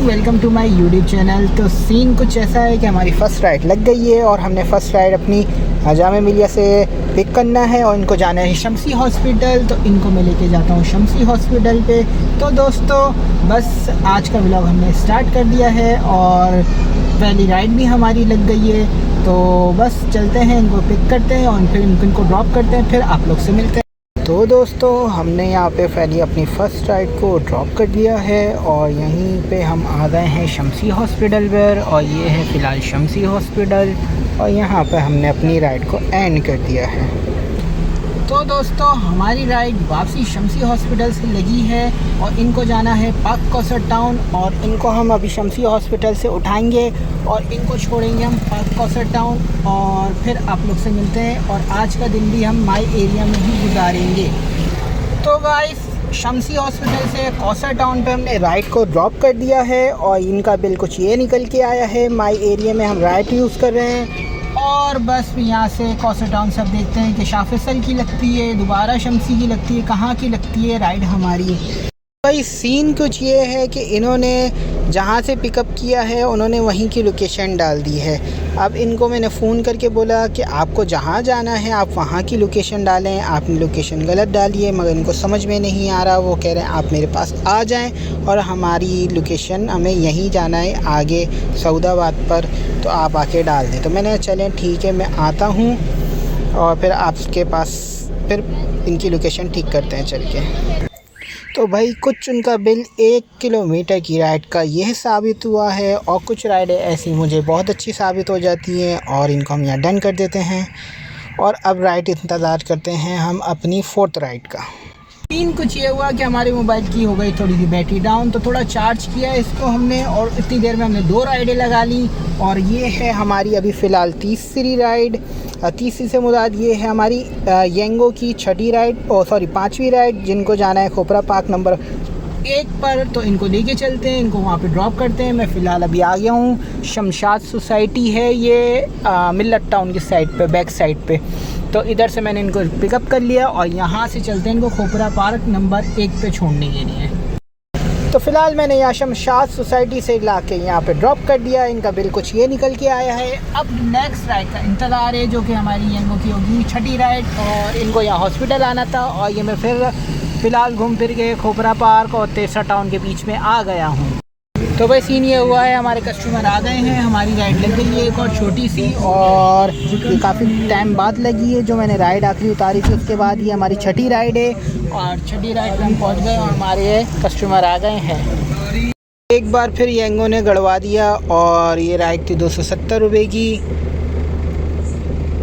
Welcome to my YouTube channel. तो scene कुछ ऐसा है कि हमारी फ़र्स्ट राइड लग गई है और हमने फ़र्स्ट राइड अपनी जामे मिलिया से पिक करना है और इनको जाना है शम्सी हॉस्पिटल। तो इनको मैं लेके जाता हूँ शम्सी हॉस्पिटल पे। तो दोस्तों बस आज का व्लॉग हमने स्टार्ट कर दिया है और पहली राइड भी हमारी लग गई है। तो बस चलते हैं, इनको पिक करते हैं और फिर इनको ड्रॉप करते हैं, फिर आप लोग से मिलते हैं। तो दोस्तों हमने यहाँ पे पहले अपनी फ़र्स्ट राइड को ड्रॉप कर दिया है और यहीं पे हम आ गए हैं शम्सी हॉस्पिटल पर। और ये है फ़िलहाल शम्सी हॉस्पिटल और यहाँ पे हमने अपनी राइड को एंड कर दिया है। तो दोस्तों हमारी राइड वापसी शम्सी हॉस्पिटल से लगी है और इनको जाना है पाक कौसर टाउन और इनको हम अभी शम्सी हॉस्पिटल से उठाएंगे और इनको छोड़ेंगे हम पाक कौसर टाउन और फिर आप लोग से मिलते हैं। और आज का दिन भी हम माई एरिया में ही गुजारेंगे। तो गाइस शम्सी हॉस्पिटल से कौसर टाउन पे हमने राइड को ड्रॉप कर दिया है और इनका बिल कुछ ये निकल के आया है। माई एरिया में हम राइड यूज़ कर रहे हैं और बस यहाँ से कौसर टाउन सब देखते हैं कि शाह फैसल की लगती है, दोबारा शम्सी की लगती है, कहाँ की लगती है राइड हमारी। भाई सीन कुछ ये है कि इन्होंने जहाँ से पिकअप किया है उन्होंने वहीं की लोकेशन डाल दी है। अब इनको मैंने फ़ोन करके बोला कि आपको जहाँ जाना है आप वहाँ की लोकेशन डालें, आपने लोकेशन गलत डाली है, मगर इनको समझ में नहीं आ रहा। वो कह रहे हैं आप मेरे पास आ जाएं और हमारी लोकेशन हमें यहीं जाना है आगे सऊदाबाद पर, तो आप आके डाल दें। तो मैंने चलें ठीक है मैं आता हूँ और फिर आपके पास फिर इनकी लोकेशन ठीक करते हैं चल के। तो भाई कुछ उनका बिल 1 किलोमीटर की राइड का यह साबित हुआ है और कुछ राइडें ऐसी मुझे बहुत अच्छी साबित हो जाती हैं और इनको हम यहाँ डन कर देते हैं। और अब राइड इंतज़ार करते हैं हम अपनी 4th राइड का। सीन कुछ ये हुआ कि हमारे मोबाइल की हो गई थोड़ी सी बैटरी डाउन, तो थोड़ा चार्ज किया इसको हमने और इतनी देर में हमने 2 राइडें लगा ली। और ये है हमारी अभी फ़िलहाल तीसरी राइड। तीसरी से मुराद ये है हमारी येंगो की 5वीं राइड, जिनको जाना है खोपरा पार्क नंबर 1 पर। तो इनको लेके चलते हैं, इनको वहाँ पे ड्रॉप करते हैं। मैं फ़िलहाल अभी आ गया हूँ, शमशाद सोसाइटी है ये मिल्लत टाउन की साइड पे, बैक साइड पे। तो इधर से मैंने इनको पिकअप कर लिया और यहाँ से चलते हैं इनको खोपरा पार्क नंबर 1 पे छोड़ने के लिए। तो फ़िलहाल मैंने यहाँ शमशाद सोसाइटी से ला के यहाँ पे ड्रॉप कर दिया। इनका बिल कुछ ये निकल के आया है। अब नेक्स्ट राइड का इंतज़ार है जो कि हमारी येंगो की होगी 6ठी राइड और इनको यहाँ हॉस्पिटल आना था और ये मैं फिर फ़िलहाल घूम फिर के खोपरा पार्क और तेरसा टाउन के बीच में आ गया हूँ। तो भाई सीन ये हुआ है, हमारे कस्टमर आ गए हैं, हमारी राइड लग गई है एक और छोटी सी और ये काफ़ी टाइम बाद लगी है। जो मैंने राइड आखिरी उतारी थी उसके बाद ये हमारी 6ठी राइड है और 6ठी राइड पर हम पहुँच गए और हमारे कस्टमर आ गए हैं। एक बार फिर येंगो ने गड़वा दिया और ये राइड थी 270 रुपये की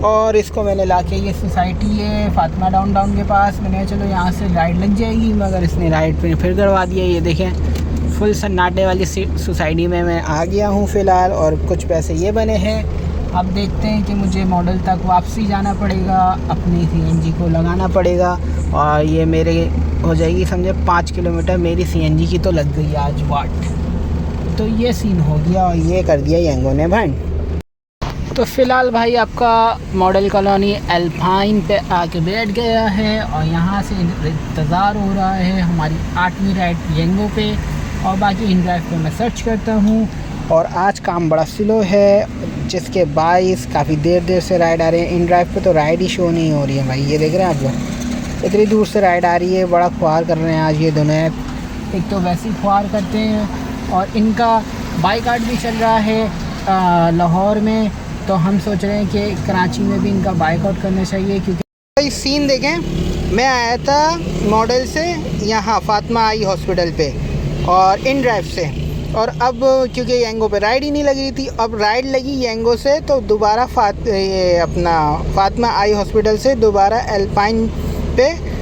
और इसको मैंने ला के, ये सोसाइटी है फातिमा डाउन के पास, मैंने चलो यहाँ से राइड लग जाएगी, मगर इसने राइड पे फिर गड़वा दिया। ये देखें फुल सन्नाटे वाली सोसाइटी में मैं आ गया हूँ फ़िलहाल और कुछ पैसे ये बने हैं। अब देखते हैं कि मुझे मॉडल तक वापसी जाना पड़ेगा, अपनी CNG को लगाना पड़ेगा और ये मेरे हो जाएगी समझे 5 किलोमीटर। मेरी CNG की तो लग गई आज वाट। तो ये सीन हो गया और ये कर दिया येंगो ने भाई। तो फ़िलहाल भाई आपका मॉडल कॉलोनी अल्पाइन पे आके बैठ गया है और यहाँ से इंतज़ार हो रहा है हमारी 8वीं राइड येंगो पे और बाकी इन ड्राइव पे मैं सर्च करता हूँ। और आज काम बड़ा स्लो है जिसके बाइस काफ़ी देर से राइड आ रहे हैं। इन ड्राइव पे तो राइड ही शो नहीं हो रही है भाई, ये देख रहे हैं आप लोग, इतनी दूर से राइड आ रही है। बड़ा ख्वार कर रहे हैं आज ये दोनों। एक तो वैसे ही ख्वार करते हैं और इनका बाइकाट भी चल रहा है लाहौर में, तो हम सोच रहे हैं कि कराची में भी इनका बाइकआउट करना चाहिए। क्योंकि भाई सीन देखें, मैं आया था मॉडल से यहाँ फातिमा आई हॉस्पिटल पे और इन ड्राइव से, और अब क्योंकि येंगो पे राइड ही नहीं लग रही थी, अब राइड लगी येंगो से तो दोबारा फातिमा आई हॉस्पिटल से दोबारा अल्पाइन पे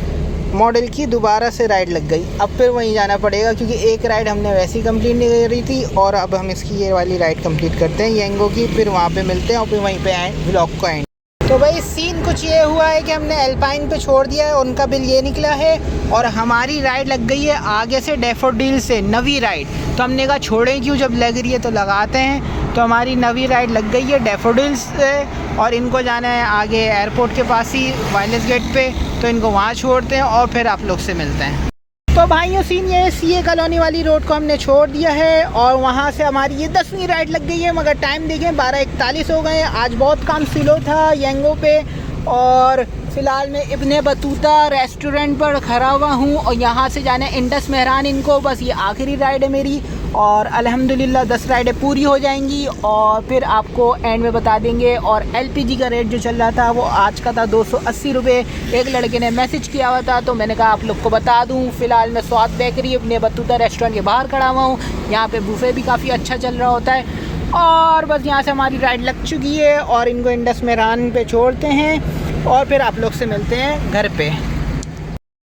मॉडल की दोबारा से राइड लग गई। अब फिर वहीं जाना पड़ेगा क्योंकि एक राइड हमने वैसे ही कंप्लीट नहीं कर रही थी और अब हम इसकी ये वाली राइड कंप्लीट करते हैं येंगो की, फिर वहाँ पे मिलते हैं और फिर वहीं पे आए व्लॉग को एंड। तो भाई सीन कुछ ये हुआ है कि हमने अल्पाइन पे छोड़ दिया है, उनका बिल ये निकला है और हमारी राइड लग गई है आगे से डैफोडिल से नवी राइड। तो हमने कहा छोड़ें क्यों, जब लग रही है तो लगाते हैं। तो हमारी नवी राइड लग गई है डैफोडिल से और इनको जाना है आगे एयरपोर्ट के पास ही वायरलेस गेट पे, तो इनको वहाँ छोड़ते हैं और फिर आप लोग से मिलते हैं। तो भाइयों सीन ये सीए कॉलोनी वाली रोड को हमने छोड़ दिया है और वहाँ से हमारी ये 10वीं राइड लग गई है, मगर टाइम देखें 12:41 हो गए। आज बहुत काम स्लो था यंगो पे और फ़िलहाल मैं इब्ने बतूता रेस्टोरेंट पर खड़ा हुआ हूँ और यहाँ से जाना है इंडस मेहरान इनको। बस ये आखिरी राइड है मेरी और अल्हम्दुलिल्लाह 10 राइडें पूरी हो जाएंगी और फिर आपको एंड में बता देंगे। और एलपीजी का रेट जो चल रहा था वो आज का था 280 रुपये। एक लड़के ने मैसेज किया हुआ था तो मैंने कहा आप लोग को बता दूँ। फ़िलहाल मैं स्वाद बेकरी इब्ने बतूता रेस्टोरेंट के बाहर खड़ा हुआ हूँ। यहाँ पर बुफे भी काफ़ी अच्छा चल रहा होता है और बस यहाँ से हमारी राइड लग चुकी है और इनको इंडस मेहरान पे छोड़ते हैं और फिर आप लोग से मिलते हैं घर पे।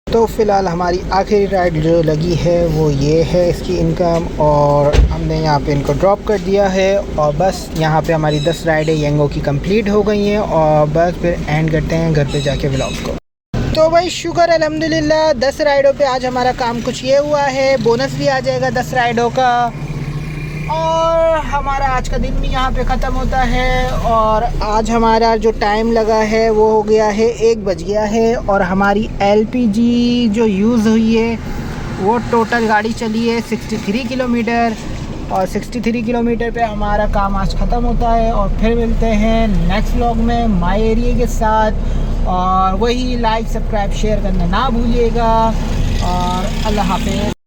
तो फ़िलहाल हमारी आखिरी राइड जो लगी है वो ये है इसकी इनकम और हमने यहाँ पे इनको ड्रॉप कर दिया है और बस यहाँ पे हमारी 10 राइडें यंगो की कंप्लीट हो गई हैं और बस फिर एंड करते हैं घर पे जाके व्लॉग को। तो भाई शुक्र अल्हम्दुलिल्लाह 10 राइडों पे आज हमारा काम कुछ ये हुआ है, बोनस भी आ जाएगा 10 राइडों का और हमारा आज का दिन भी यहाँ पे ख़त्म होता है। और आज हमारा जो टाइम लगा है वो हो गया है 1 बज गया है और हमारी एलपीजी जो यूज़ हुई है वो टोटल गाड़ी चली है 63 किलोमीटर और 63 किलोमीटर पे हमारा काम आज ख़त्म होता है। और फिर मिलते हैं नेक्स्ट व्लॉग में माय एरिया के साथ और वही लाइक सब्सक्राइब शेयर करना ना भूलिएगा और अल्लाह हाफ़िज़।